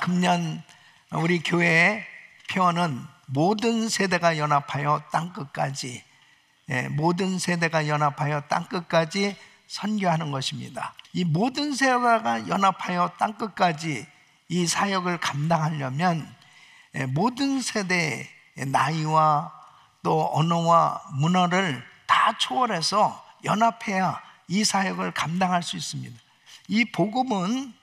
금년 우리 교회의 표어는 모든 세대가 연합하여 땅끝까지, 모든 세대가 연합하여 땅끝까지 선교하는 것입니다. 이 모든 세대가 연합하여 땅끝까지 이 사역을 감당하려면 모든 세대의 나이와 또 언어와 문화를 다 초월해서 연합해야 이 사역을 감당할 수 있습니다. 이 복음은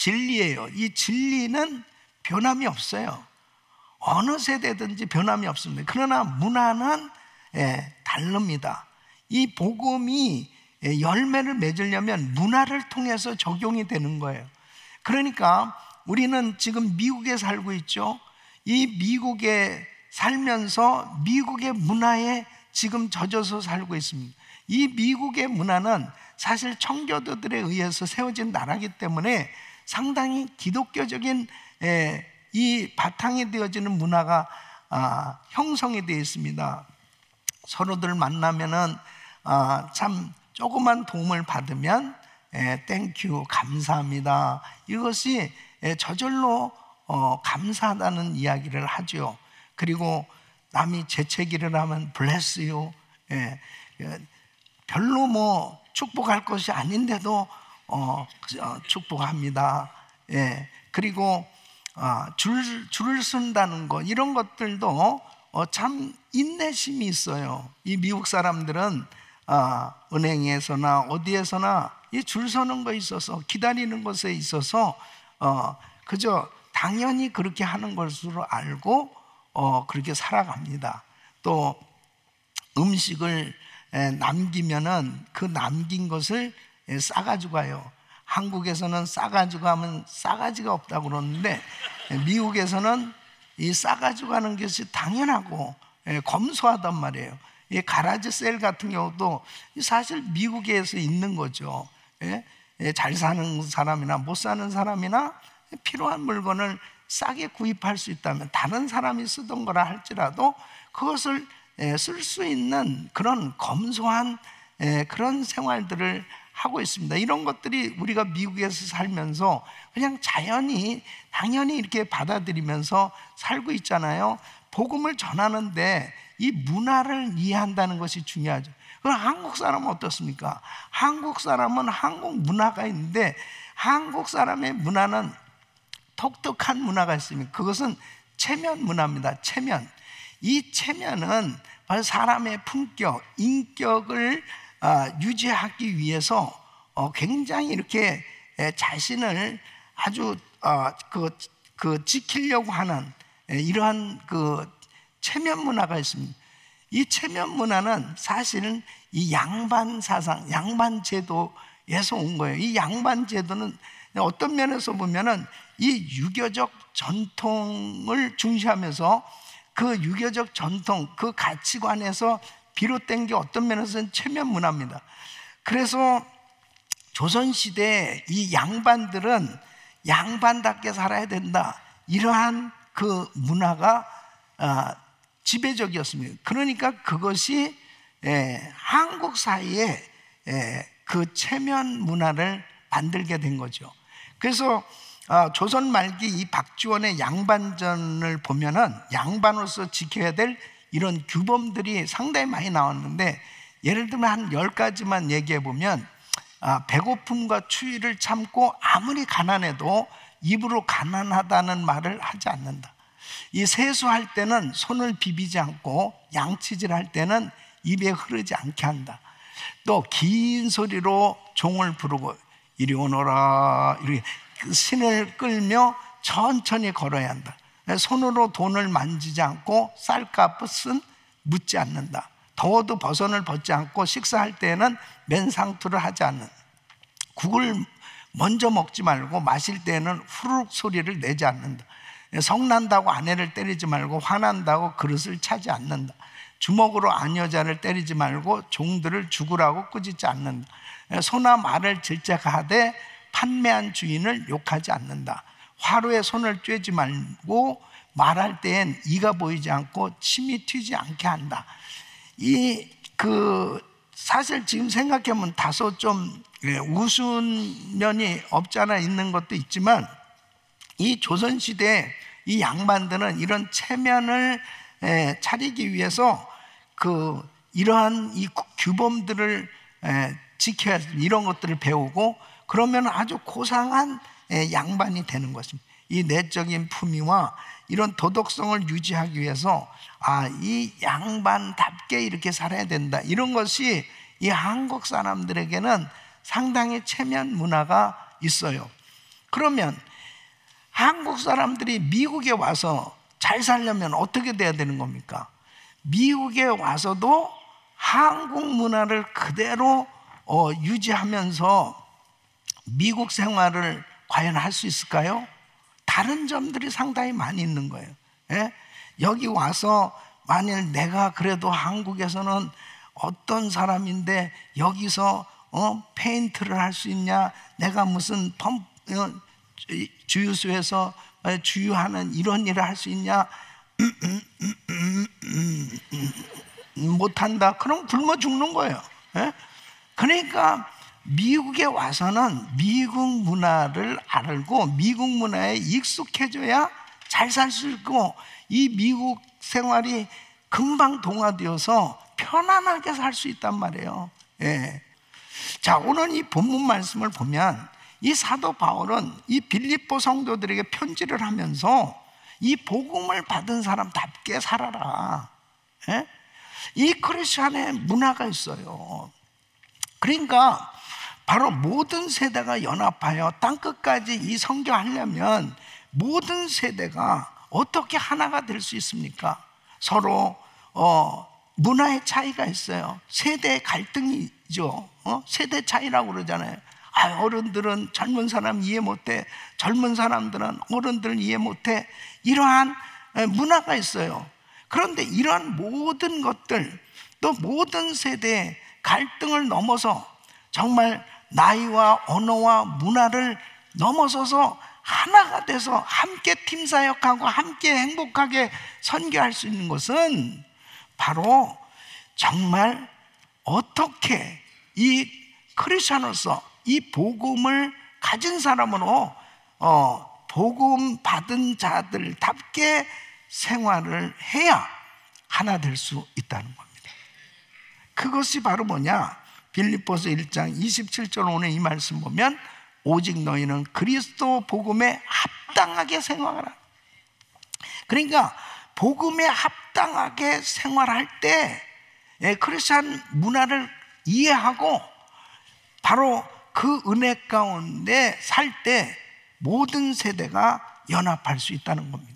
진리예요. 이 진리는 변함이 없어요. 어느 세대든지 변함이 없습니다. 그러나 문화는 다릅니다. 이 복음이 열매를 맺으려면 문화를 통해서 적용이 되는 거예요. 그러니까 우리는 지금 미국에 살고 있죠. 이 미국에 살면서 미국의 문화에 지금 젖어서 살고 있습니다. 이 미국의 문화는 사실 청교도들에 의해서 세워진 나라이기 때문에 상당히 기독교적인 이 바탕이 되어지는 문화가 형성이 되어 있습니다. 서로들 만나면은 참 조그만 도움을 받으면 땡큐, 감사합니다, 이것이 저절로 감사하다는 이야기를 하죠. 그리고 남이 재채기를 하면 bless you, 별로 뭐 축복할 것이 아닌데도 축복합니다. 그리고 줄을 쓴다는 것, 이런 것들도 참 인내심이 있어요. 이 미국 사람들은 은행에서나 어디에서나 이 줄 서는 것에 있어서, 기다리는 것에 있어서 그저 당연히 그렇게 하는 것으로 알고 그렇게 살아갑니다. 또 음식을 남기면은 그 남긴 것을 싸가지고 가요. 한국에서는 싸가지고 가면 싸가지가 없다고 그러는데 미국에서는 이 싸가지고 가는 것이 당연하고 검소하단 말이에요. 이 가라지 셀 같은 경우도 사실 미국에서 있는 거죠. 잘 사는 사람이나 못 사는 사람이나 필요한 물건을 싸게 구입할 수 있다면 다른 사람이 쓰던 거라 할지라도 그것을 쓸 수 있는 그런 검소한 그런 생활들을 하고 있습니다. 이런 것들이 우리가 미국에서 살면서 그냥 자연히 당연히 이렇게 받아들이면서 살고 있잖아요. 복음을 전하는데 이 문화를 이해한다는 것이 중요하죠. 그럼 한국 사람은 어떻습니까? 한국 사람은 한국 문화가 있는데 한국 사람의 문화는 독특한 문화가 있습니다. 그것은 체면 문화입니다. 체면. 이 체면은 사람의 품격, 인격을 유지하기 위해서 굉장히 이렇게 자신을 아주 지키려고 하는 이러한 그 체면 문화가 있습니다. 이 체면 문화는 사실은 이 양반 사상, 양반 제도에서 온 거예요. 이 양반 제도는 어떤 면에서 보면은 이 유교적 전통을 중시하면서 그 유교적 전통, 그 가치관에서 비롯된 게 어떤 면에서는 체면 문화입니다. 그래서 조선시대에 이 양반들은 양반답게 살아야 된다, 이러한 그 문화가 지배적이었습니다. 그러니까 그것이 한국 사이에 그 체면 문화를 만들게 된 거죠. 그래서 조선 말기 이 박지원의 양반전을 보면은 양반으로서 지켜야 될 이런 규범들이 상당히 많이 나왔는데, 예를 들면 한 10가지만 얘기해 보면 배고픔과 추위를 참고 아무리 가난해도 입으로 가난하다는 말을 하지 않는다. 이 세수할 때는 손을 비비지 않고 양치질 할 때는 입에 흐르지 않게 한다. 또 긴 소리로 종을 부르고 이리 오너라, 이렇게 신을 끌며 천천히 걸어야 한다. 손으로 돈을 만지지 않고 쌀값은 묻지 않는다. 더워도 버선을 벗지 않고 식사할 때는 맨상투를 하지 않는다. 국을 먼저 먹지 말고 마실 때는 후루룩 소리를 내지 않는다. 성난다고 아내를 때리지 말고 화난다고 그릇을 차지 않는다. 주먹으로 아녀자를 때리지 말고 종들을 죽으라고 꾸짖지 않는다. 소나 말을 질책하되 판매한 주인을 욕하지 않는다. 화로에 손을 쬐지 말고 말할 때엔 이가 보이지 않고 침이 튀지 않게 한다. 사실 지금 생각해보면 다소 좀 우스운 면이 없지 않아 있는 것도 있지만, 이 조선시대 이 양반들은 이런 체면을 차리기 위해서 이러한 이 규범들을 지켜야 이런 것들을 배우고 그러면 아주 고상한 양반이 되는 것입니다. 이 내적인 품위와 이런 도덕성을 유지하기 위해서 이 양반답게 이렇게 살아야 된다, 이런 것이 이 한국 사람들에게는 상당히 체면 문화가 있어요. 그러면 한국 사람들이 미국에 와서 잘 살려면 어떻게 돼야 되는 겁니까? 미국에 와서도 한국 문화를 그대로 유지하면서 미국 생활을 과연 할 수 있을까요? 다른 점들이 상당히 많이 있는 거예요. 여기 와서 만일 내가 그래도 한국에서는 어떤 사람인데 여기서 페인트를 할 수 있냐, 내가 무슨 주유소에서 주유하는 이런 일을 할 수 있냐, 못한다. 그럼 굶어 죽는 거예요. 그러니까 미국에 와서는 미국 문화를 알고 미국 문화에 익숙해져야 잘 살 수 있고, 이 미국 생활이 금방 동화되어서 편안하게 살 수 있단 말이에요. 자, 오늘 이 본문 말씀을 보면 이 사도 바울은 이 빌립보 성도들에게 편지를 하면서 이 복음을 받은 사람답게 살아라, 이 크리스천의 문화가 있어요. 그러니까 바로 모든 세대가 연합하여 땅끝까지 이 선교하려면 모든 세대가 어떻게 하나가 될 수 있습니까? 서로 문화의 차이가 있어요. 세대 갈등이죠. 세대 차이라고 그러잖아요. 어른들은 젊은 사람 이해 못해, 젊은 사람들은 어른들 이해 못해, 이러한 문화가 있어요. 그런데 이러한 모든 것들, 또 모든 세대의 갈등을 넘어서 정말 나이와 언어와 문화를 넘어서서 하나가 돼서 함께 팀사역하고 함께 행복하게 선교할 수 있는 것은 바로 정말 어떻게 이 크리스천으로서 이 복음을 가진 사람으로 복음 받은 자들답게 생활을 해야 하나 될 수 있다는 겁니다. 그것이 바로 뭐냐? 빌립보서 1장 27절 오늘 이 말씀 보면 오직 너희는 그리스도 복음에 합당하게 생활하라. 그러니까 복음에 합당하게 생활할 때 크리스천 문화를 이해하고 바로 그 은혜 가운데 살 때 모든 세대가 연합할 수 있다는 겁니다.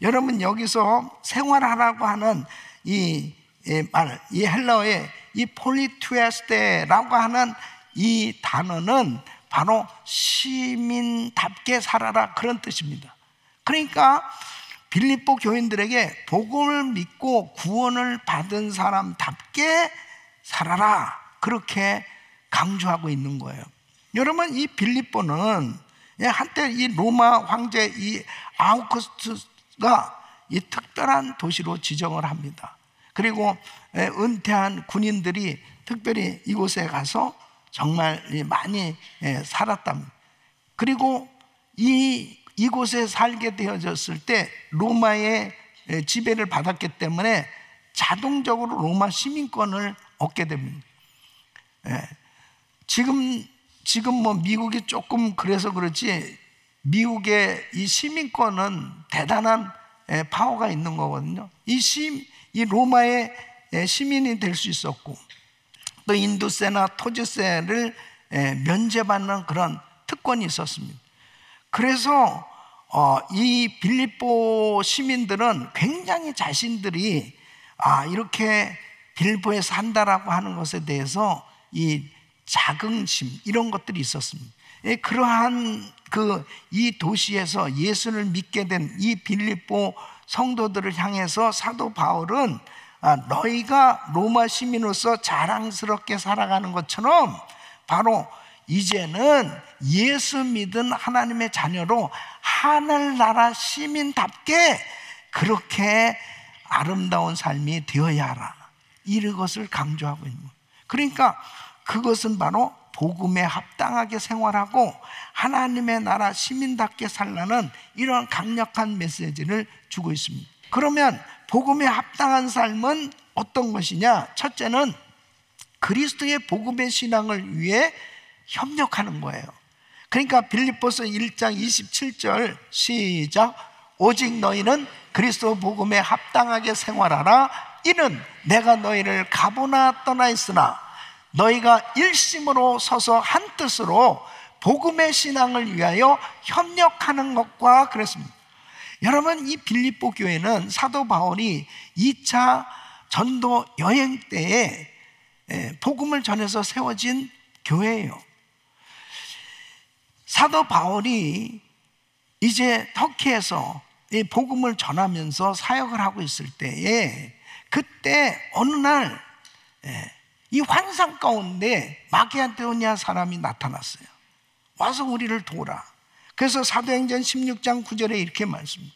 여러분, 여기서 생활하라고 하는 이 헬라어의 이 폴리투에스테라고 하는 이 단어는 바로 시민답게 살아라, 그런 뜻입니다. 그러니까 빌립보 교인들에게 복음을 믿고 구원을 받은 사람답게 살아라, 그렇게 강조하고 있는 거예요. 여러분, 이 빌립보는 한때 이 로마 황제 이 아우구스투스가 이 특별한 도시로 지정을 합니다. 그리고 은퇴한 군인들이 특별히 이곳에 가서 정말 많이 살았답니다. 그리고 이곳에 살게 되어졌을 때 로마의 지배를 받았기 때문에 자동적으로 로마 시민권을 얻게 됩니다. 지금 뭐 미국이 조금 그래서 그렇지 미국의 이 시민권은 대단한 파워가 있는 거거든요. 이 로마의 시민이 될 수 있었고, 또 인도세나 토지세를 면제받는 그런 특권이 있었습니다. 그래서 이 빌립보 시민들은 굉장히 자신들이 이렇게 빌립보에 산다라고 하는 것에 대해서 이 자긍심, 이런 것들이 있었습니다. 그러한 이 도시에서 예수를 믿게 된 이 빌립보 성도들을 향해서 사도 바울은 너희가 로마 시민으로서 자랑스럽게 살아가는 것처럼 바로 이제는 예수 믿은 하나님의 자녀로 하늘나라 시민답게 그렇게 아름다운 삶이 되어야 하라, 이것을 강조하고 있는 거예요. 그러니까 그것은 바로 복음에 합당하게 생활하고 하나님의 나라 시민답게 살라는 이런 강력한 메시지를 주고 있습니다. 그러면 복음에 합당한 삶은 어떤 것이냐? 첫째는 그리스도의 복음의 신앙을 위해 협력하는 거예요. 그러니까 빌립보서 1장 27절 시작. 오직 너희는 그리스도 복음에 합당하게 생활하라. 이는 내가 너희를 가보나 떠나 있으나 너희가 일심으로 서서 한 뜻으로 복음의 신앙을 위하여 협력하는 것과 그랬습니다. 여러분, 이 빌립보 교회는 사도 바울이 2차 전도 여행 때에 복음을 전해서 세워진 교회예요. 사도 바울이 이제 터키에서 이 복음을 전하면서 사역을 하고 있을 때에 그때 어느 날 이 환상 가운데 마게도니아 사람이 나타났어요. 와서 우리를 도우라. 그래서 사도행전 16장 9절에 이렇게 말씀합니다.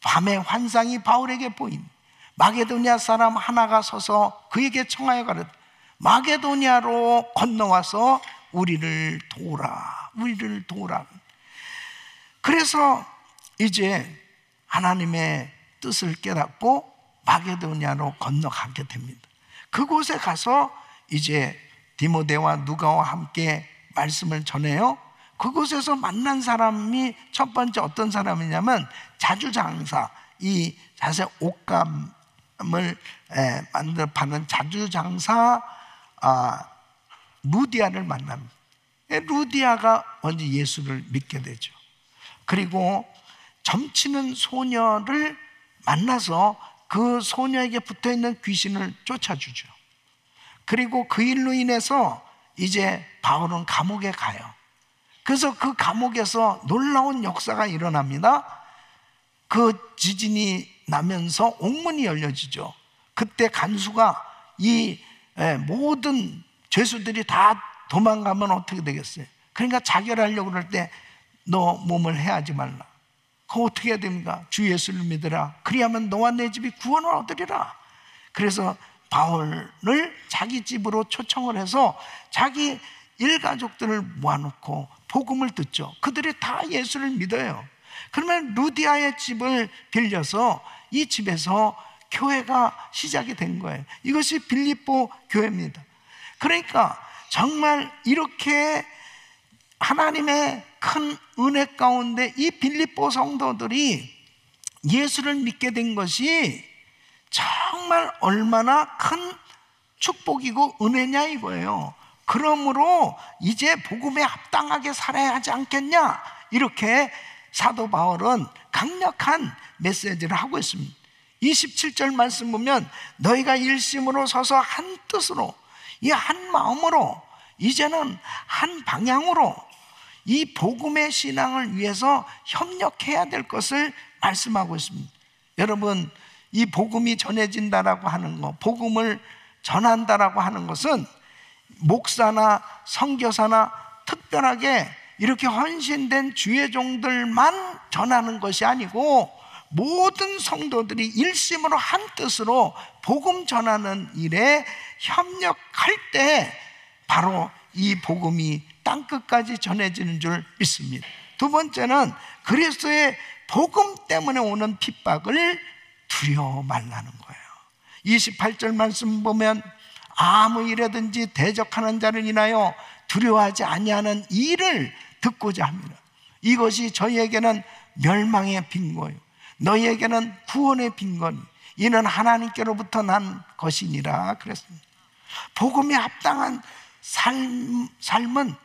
밤에 환상이 바울에게 보인 마게도니아 사람 하나가 서서 그에게 청하여 가르되 마게도니아로 건너와서 우리를 도우라. 우리를 도우라. 그래서 이제 하나님의 뜻을 깨닫고 마게도니아로 건너가게 됩니다. 그곳에 가서 이제 디모데와 누가와 함께 말씀을 전해요. 그곳에서 만난 사람이 첫 번째 어떤 사람이냐면 자주장사, 이 자세 옷감을 만들어 파는 자주장사 루디아를 만납니다. 루디아가 먼저 예수를 믿게 되죠. 그리고 점치는 소녀를 만나서 그 소녀에게 붙어있는 귀신을 쫓아주죠. 그리고 그 일로 인해서 이제 바울은 감옥에 가요. 그래서 그 감옥에서 놀라운 역사가 일어납니다. 그 지진이 나면서 옥문이 열려지죠. 그때 간수가 이 모든 죄수들이 다 도망가면 어떻게 되겠어요? 그러니까 자결하려고 그럴 때 너 몸을 해하지 말라. 그거 어떻게 해야 됩니까? 주 예수를 믿으라. 그리하면 너와 내 집이 구원을 얻으리라. 그래서 바울을 자기 집으로 초청을 해서 자기 일가족들을 모아놓고 복음을 듣죠. 그들이 다 예수를 믿어요. 그러면 루디아의 집을 빌려서 이 집에서 교회가 시작이 된 거예요. 이것이 빌립보 교회입니다. 그러니까 정말 이렇게 하나님의 큰 은혜 가운데 이 빌립보 성도들이 예수를 믿게 된 것이 정말 얼마나 큰 축복이고 은혜냐 이거예요. 그러므로 이제 복음에 합당하게 살아야 하지 않겠냐, 이렇게 사도 바울은 강력한 메시지를 하고 있습니다. 27절 말씀 보면 너희가 일심으로 서서 한 뜻으로, 이 한 마음으로, 이제는 한 방향으로 이 복음의 신앙을 위해서 협력해야 될 것을 말씀하고 있습니다. 여러분, 이 복음이 전해진다라고 하는 것, 복음을 전한다라고 하는 것은 목사나 선교사나 특별하게 이렇게 헌신된 주의 종들만 전하는 것이 아니고 모든 성도들이 일심으로 한 뜻으로 복음 전하는 일에 협력할 때 바로 이 복음이 땅끝까지 전해지는 줄 믿습니다. 두 번째는 그리스도의 복음 때문에 오는 핍박을 두려워 말라는 거예요. 28절 말씀 보면 아무 일에든지 대적하는 자를 인하여 두려워하지 아니하는 일을 듣고자 합니다. 이것이 저희에게는 멸망의 빈거요 너희에게는 구원의 빈거니 이는 하나님께로부터 난 것이니라 그랬습니다. 복음에 합당한 삶은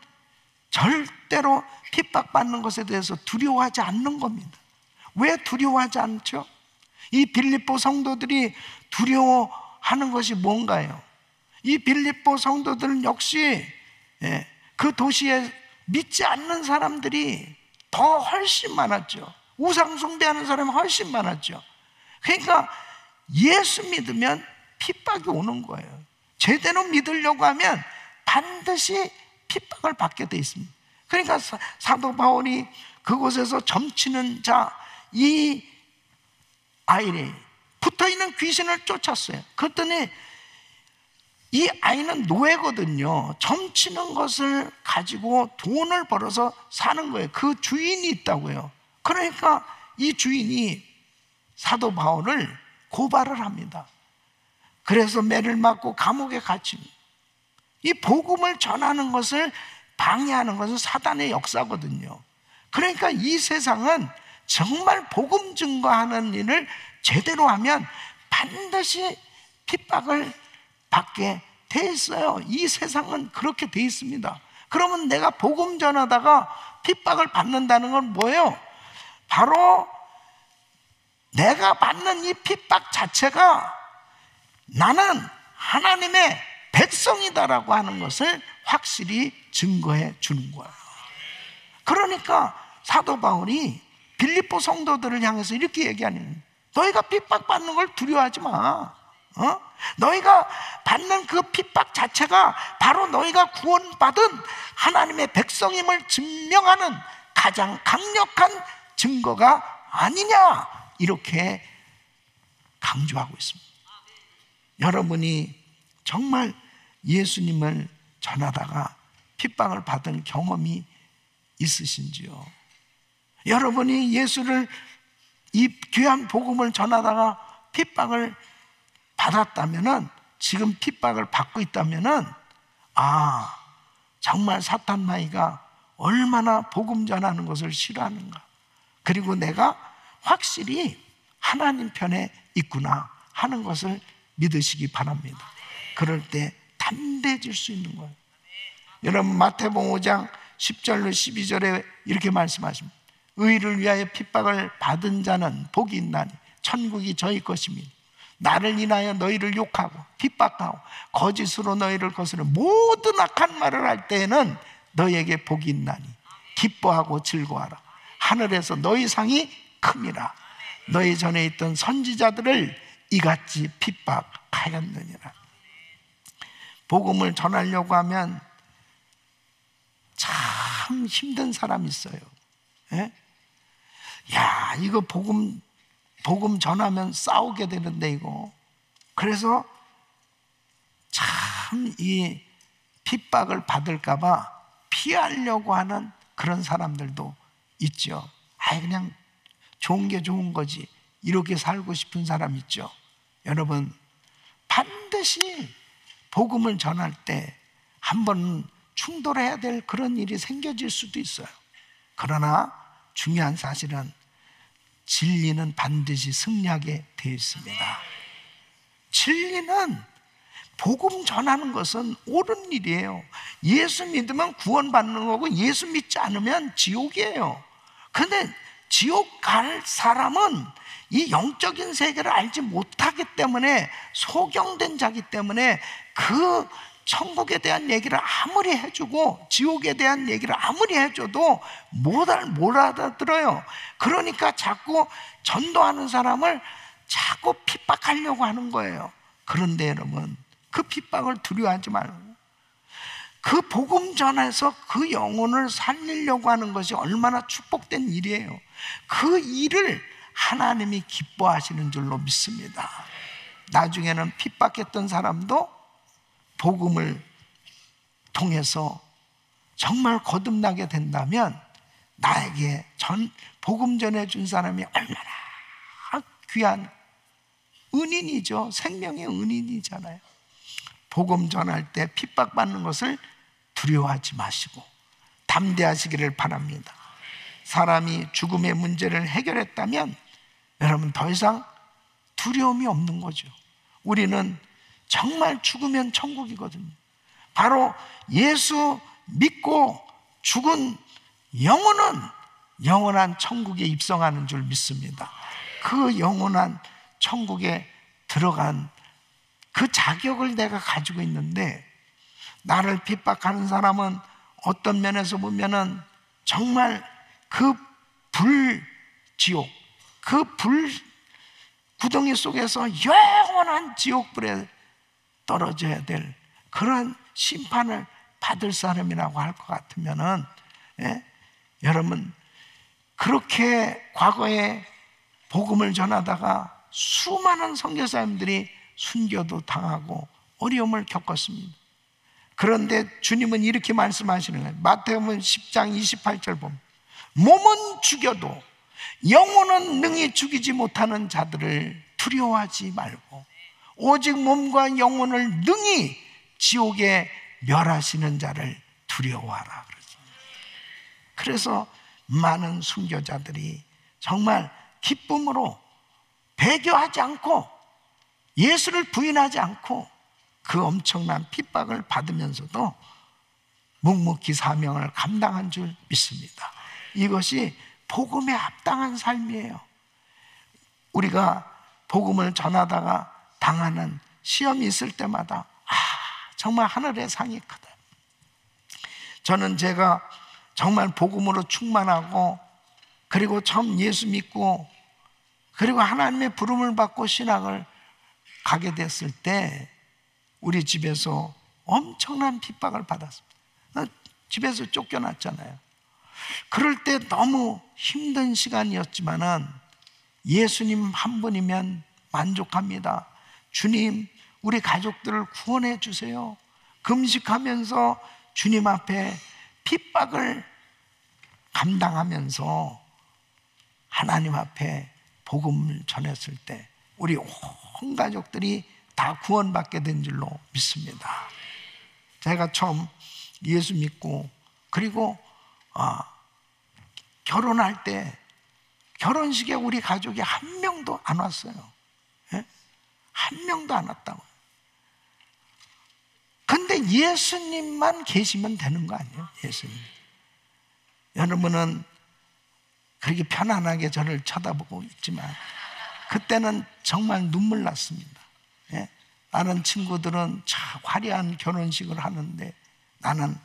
절대로 핍박받는 것에 대해서 두려워하지 않는 겁니다. 왜 두려워하지 않죠? 이 빌립보 성도들이 두려워하는 것이 뭔가요? 이 빌립보 성도들은 역시 그 도시에 믿지 않는 사람들이 더 훨씬 많았죠. 우상 숭배하는 사람이 훨씬 많았죠. 그러니까 예수 믿으면 핍박이 오는 거예요. 제대로 믿으려고 하면 반드시 핍박을 받게 돼 있습니다. 그러니까 사도 바울이 그곳에서 점치는 자, 이 아이에 붙어있는 귀신을 쫓았어요. 그랬더니 이 아이는 노예거든요. 점치는 것을 가지고 돈을 벌어서 사는 거예요. 그 주인이 있다고요. 그러니까 이 주인이 사도 바울을 고발을 합니다. 그래서 매를 맞고 감옥에 갇힙니다. 이 복음을 전하는 것을 방해하는 것은 사단의 역사거든요. 그러니까 이 세상은 정말 복음 증거하는 일을 제대로 하면 반드시 핍박을 받게 돼 있어요. 이 세상은 그렇게 돼 있습니다. 그러면 내가 복음 전하다가 핍박을 받는다는 건 뭐예요? 바로 내가 받는 이 핍박 자체가 나는 하나님의 백성이다라고 하는 것을 확실히 증거해 주는 거예요. 그러니까 사도 바울이 빌립보 성도들을 향해서 이렇게 얘기하는, 너희가 핍박받는 걸 두려워하지 마. 너희가 받는 그 핍박 자체가 바로 너희가 구원받은 하나님의 백성임을 증명하는 가장 강력한 증거가 아니냐, 이렇게 강조하고 있습니다. 여러분이 정말 예수님을 전하다가 핍박을 받은 경험이 있으신지요? 여러분이 예수를, 이 귀한 복음을 전하다가 핍박을 받았다면은, 지금 핍박을 받고 있다면은, 정말 사탄 마귀가 얼마나 복음 전하는 것을 싫어하는가, 그리고 내가 확실히 하나님 편에 있구나 하는 것을 믿으시기 바랍니다. 그럴 때 담대해질 수 있는 거예요. 여러분, 마태복음 5장 10절로 12절에 이렇게 말씀하십니다. 의를 위하여 핍박을 받은 자는 복이 있나니 천국이 저희 것입니다. 나를 인하여 너희를 욕하고 핍박하고 거짓으로 너희를 거스르는 모든 악한 말을 할 때에는 너희에게 복이 있나니 기뻐하고 즐거워하라. 하늘에서 너희 상이 큼이라. 너희 전에 있던 선지자들을 이같이 핍박하였느니라. 복음을 전하려고 하면 참 힘든 사람이 있어요. 예? 야, 이거 복음 전하면 싸우게 되는데 이거. 그래서 참 이 핍박을 받을까봐 피하려고 하는 그런 사람들도 있죠. 그냥 좋은 게 좋은 거지, 이렇게 살고 싶은 사람 있죠. 여러분, 반드시 복음을 전할 때 한번 충돌해야 될 그런 일이 생겨질 수도 있어요. 그러나 중요한 사실은 진리는 반드시 승리하게 되어 있습니다. 진리는, 복음 전하는 것은 옳은 일이에요. 예수 믿으면 구원받는 거고 예수 믿지 않으면 지옥이에요. 그런데 지옥 갈 사람은 이 영적인 세계를 알지 못하기 때문에, 소경된 자기 때문에 그 천국에 대한 얘기를 아무리 해주고 지옥에 대한 얘기를 아무리 해줘도 못 알아들어요. 그러니까 자꾸 전도하는 사람을 자꾸 핍박하려고 하는 거예요. 그런데 여러분, 그 핍박을 두려워하지 말고 그 복음 전해서 그 영혼을 살리려고 하는 것이 얼마나 축복된 일이에요. 그 일을 하나님이 기뻐하시는 줄로 믿습니다. 나중에는 핍박했던 사람도 복음을 통해서 정말 거듭나게 된다면 나에게 복음 전해준 사람이 얼마나 귀한 은인이죠. 생명의 은인이잖아요. 복음 전할 때 핍박받는 것을 두려워하지 마시고 담대하시기를 바랍니다. 사람이 죽음의 문제를 해결했다면 여러분, 더 이상 두려움이 없는 거죠. 우리는 정말 죽으면 천국이거든요. 바로 예수 믿고 죽은 영혼은 영원한 천국에 입성하는 줄 믿습니다. 그 영원한 천국에 들어간 그 자격을 내가 가지고 있는데, 나를 핍박하는 사람은 어떤 면에서 보면은 정말 그 불지옥, 그 불구덩이 속에서 영원한 지옥불에 떨어져야 될 그런 심판을 받을 사람이라고 할 것 같으면은, 여러분, 그렇게 과거에 복음을 전하다가 수많은 선교사님들이 순교도 당하고 어려움을 겪었습니다. 그런데 주님은 이렇게 말씀하시는 거예요. 마태복음 10장 28절 보면 몸은 죽여도 영혼은 능히 죽이지 못하는 자들을 두려워하지 말고 오직 몸과 영혼을 능히 지옥에 멸하시는 자를 두려워하라 그러죠. 그래서 많은 순교자들이 정말 기쁨으로 배교하지 않고 예수를 부인하지 않고 그 엄청난 핍박을 받으면서도 묵묵히 사명을 감당한 줄 믿습니다. 이것이 복음에 합당한 삶이에요. 우리가 복음을 전하다가 당하는 시험이 있을 때마다 정말 하늘의 상이 크다. 저는 제가 정말 복음으로 충만하고 그리고 처음 예수 믿고 그리고 하나님의 부름을 받고 신학을 가게 됐을 때 우리 집에서 엄청난 핍박을 받았습니다. 집에서 쫓겨났잖아요. 그럴 때 너무 힘든 시간이었지만은 예수님 한 분이면 만족합니다. 주님, 우리 가족들을 구원해 주세요. 금식하면서 주님 앞에 핍박을 감당하면서 하나님 앞에 복음을 전했을 때 우리 온 가족들이 다 구원받게 된 줄로 믿습니다. 제가 처음 예수 믿고 그리고 결혼할 때 결혼식에 우리 가족이 한 명도 안 왔어요. 예? 한 명도 안 왔다고요. 근데 예수님만 계시면 되는 거 아니에요? 예수님. 여러분은 그렇게 편안하게 저를 쳐다보고 있지만 그때는 정말 눈물 났습니다. 예? 다른 친구들은 참 화려한 결혼식을 하는데 나는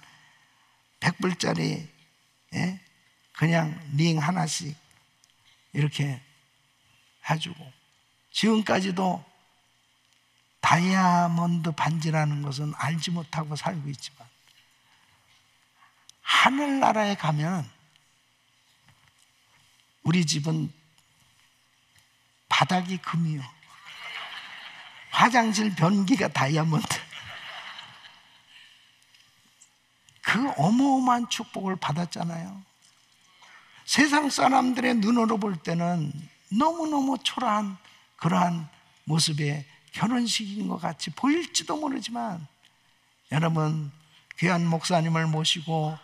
100불짜리 예? 그냥 링 하나씩 이렇게 해주고 지금까지도 다이아몬드 반지라는 것은 알지 못하고 살고 있지만 하늘나라에 가면 우리 집은 바닥이 금이요. 화장실 변기가 다이아몬드. 그 어마어마한 축복을 받았잖아요. 세상 사람들의 눈으로 볼 때는 너무너무 초라한 그러한 모습의 결혼식인 것 같이 보일지도 모르지만 여러분 귀한 목사님을 모시고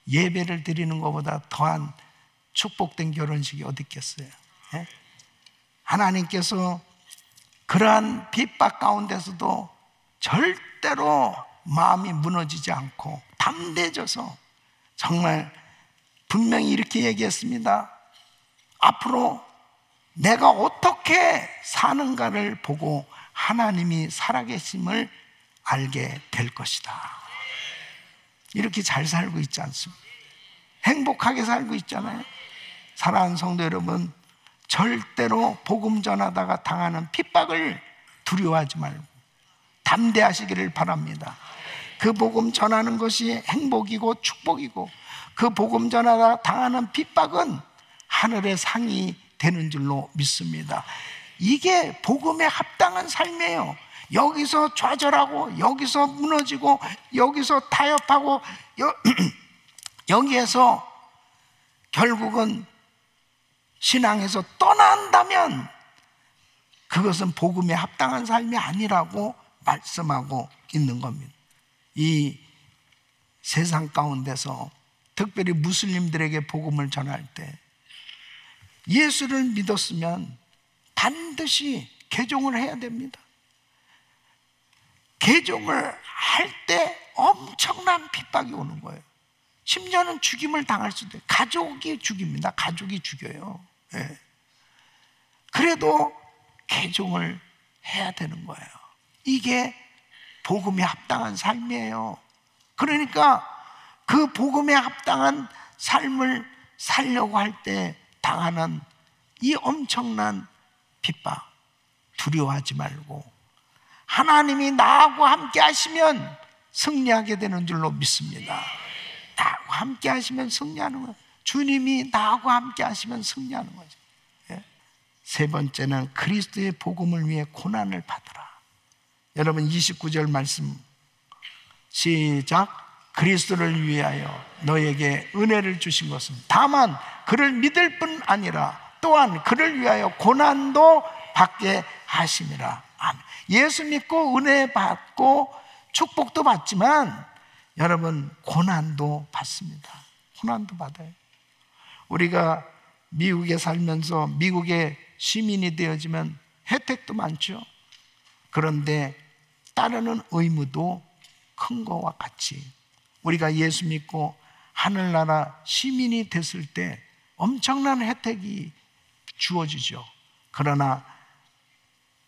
예배를 드리는 것보다 더한 축복된 결혼식이 어디 있겠어요? 예? 하나님께서 그러한 핍박 가운데서도 절대로 마음이 무너지지 않고 담대해져서 정말 분명히 이렇게 얘기했습니다. 앞으로 내가 어떻게 사는가를 보고 하나님이 살아계심을 알게 될 것이다. 이렇게 잘 살고 있지 않습니까? 행복하게 살고 있잖아요. 사랑하는 성도 여러분, 절대로 복음 전하다가 당하는 핍박을 두려워하지 말고 담대하시기를 바랍니다. 그 복음 전하는 것이 행복이고 축복이고 그 복음 전하다가 당하는 핍박은 하늘의 상이 되는 줄로 믿습니다. 이게 복음에 합당한 삶이에요. 여기서 좌절하고 여기서 무너지고 여기서 타협하고 여기에서 결국은 신앙에서 떠난다면 그것은 복음에 합당한 삶이 아니라고 말씀하고 있는 겁니다. 이 세상 가운데서 특별히 무슬림들에게 복음을 전할 때 예수를 믿었으면 반드시 개종을 해야 됩니다. 개종을 할 때 엄청난 핍박이 오는 거예요. 심지어는 죽임을 당할 수도 있어요. 가족이 죽입니다. 가족이 죽여요. 예. 그래도 개종을 해야 되는 거예요. 이게 복음에 합당한 삶이에요. 그러니까 그 복음에 합당한 삶을 살려고 할 때 당하는 이 엄청난 핍박 두려워하지 말고 하나님이 나하고 함께 하시면 승리하게 되는 줄로 믿습니다. 나하고 함께 하시면 승리하는 거예요. 주님이 나하고 함께 하시면 승리하는 거죠. 예? 세 번째는 그리스도의 복음을 위해 고난을 받으라. 여러분 29절 말씀 시작. 그리스도를 위하여 너에게 은혜를 주신 것은 다만 그를 믿을 뿐 아니라 또한 그를 위하여 고난도 받게 하심이라. 아멘. 예수 믿고 은혜 받고 축복도 받지만 여러분 고난도 받습니다. 고난도 받아요. 우리가 미국에 살면서 미국의 시민이 되어지면 혜택도 많죠. 그런데 따르는 의무도 큰 거와 같이 우리가 예수 믿고 하늘나라 시민이 됐을 때 엄청난 혜택이 주어지죠. 그러나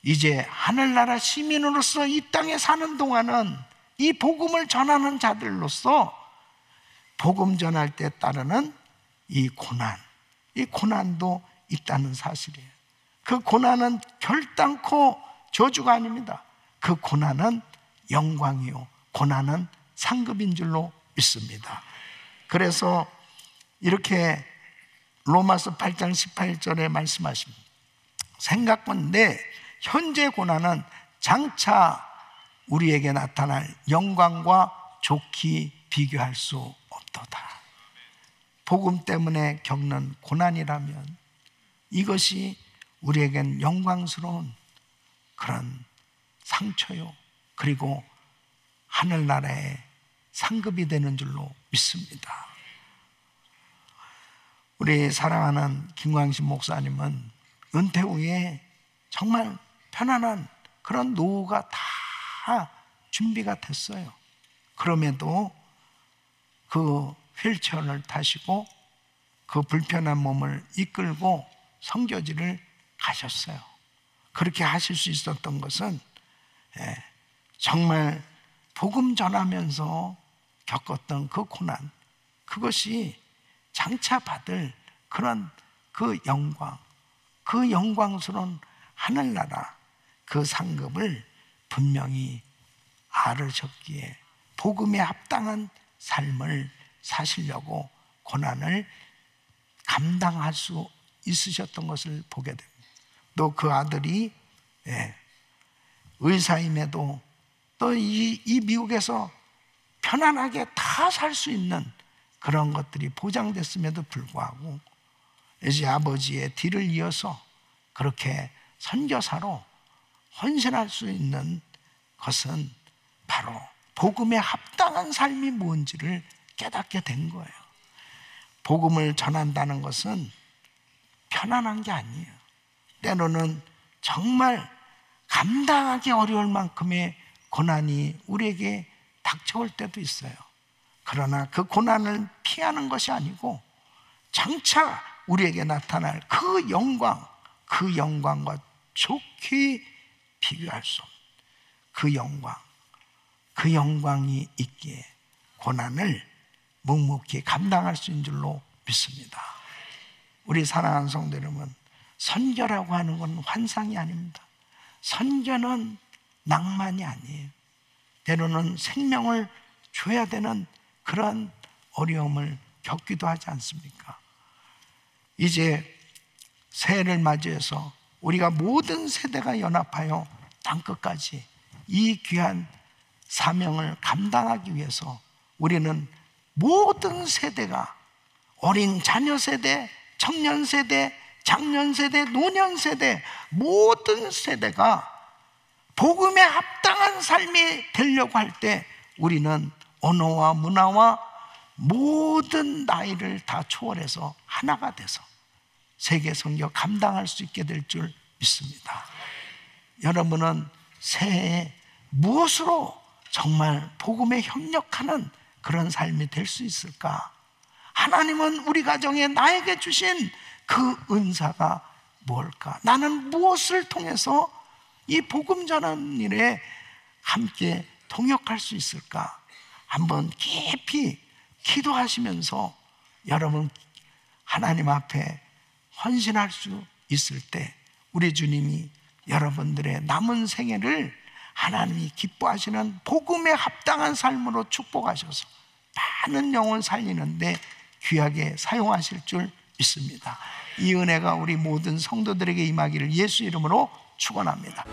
이제 하늘나라 시민으로서 이 땅에 사는 동안은 이 복음을 전하는 자들로서 복음 전할 때 따르는 이 고난도 있다는 사실이에요. 그 고난은 결단코 저주가 아닙니다. 그 고난은 영광이요, 고난은 상급인 줄로 믿습니다. 그래서 이렇게 로마서 8장 18절에 말씀하십니다. 생각건대 현재 고난은 장차 우리에게 나타날 영광과 좋게 비교할 수 없도다. 복음 때문에 겪는 고난이라면 이것이 우리에겐 영광스러운 그런 상처요, 그리고 하늘나라의 상급이 되는 줄로 믿습니다. 우리 사랑하는 김광신 목사님은 은퇴 후에 정말 편안한 그런 노후가 다 준비가 됐어요. 그럼에도 그 휠체어를 타시고 그 불편한 몸을 이끌고 선교지를 가셨어요. 그렇게 하실 수 있었던 것은 정말 복음 전하면서 겪었던 그 고난, 그것이 장차 받을 그런 그 영광, 그 영광스러운 하늘나라 그 상급을 분명히 알으셨기에 복음에 합당한 삶을 사시려고 고난을 감당할 수 있으셨던 것을 보게 됩니다. 또 그 아들이 의사임에도 또 이 미국에서 편안하게 다 살 수 있는 그런 것들이 보장됐음에도 불구하고 이제 아버지의 뒤를 이어서 그렇게 선교사로 헌신할 수 있는 것은 바로 복음에 합당한 삶이 뭔지를 깨닫게 된 거예요. 복음을 전한다는 것은 편안한 게 아니에요. 때로는 정말 감당하기 어려울 만큼의 고난이 우리에게 닥쳐올 때도 있어요. 그러나 그 고난을 피하는 것이 아니고 장차 우리에게 나타날 그 영광, 그 영광과 좋게 비교할 수 없는 그 영광, 그 영광이 있기에 고난을 묵묵히 감당할 수 있는 줄로 믿습니다. 우리 사랑하는 성도 여러분, 선교라고 하는 건 환상이 아닙니다. 선교는 낭만이 아니에요. 때로는 생명을 줘야 되는 그런 어려움을 겪기도 하지 않습니까? 이제 새해를 맞이해서 우리가 모든 세대가 연합하여 땅끝까지 이 귀한 사명을 감당하기 위해서 우리는 모든 세대가, 어린 자녀 세대, 청년 세대, 장년 세대, 노년 세대, 모든 세대가 복음에 합당한 삶이 되려고 할 때 우리는 언어와 문화와 모든 나이를 다 초월해서 하나가 돼서 세계 선교 감당할 수 있게 될 줄 믿습니다. 여러분은 새해에 무엇으로 정말 복음에 협력하는 그런 삶이 될 수 있을까? 하나님은 우리 가정에 나에게 주신 그 은사가 뭘까? 나는 무엇을 통해서 이 복음 전하는 일에 함께 동역할 수 있을까? 한번 깊이 기도하시면서 여러분 하나님 앞에 헌신할 수 있을 때 우리 주님이 여러분들의 남은 생애를 하나님이 기뻐하시는 복음에 합당한 삶으로 축복하셔서 많은 영혼 살리는데 귀하게 사용하실 줄 믿습니다. 이 은혜가 우리 모든 성도들에게 임하기를 예수 이름으로 축원합니다.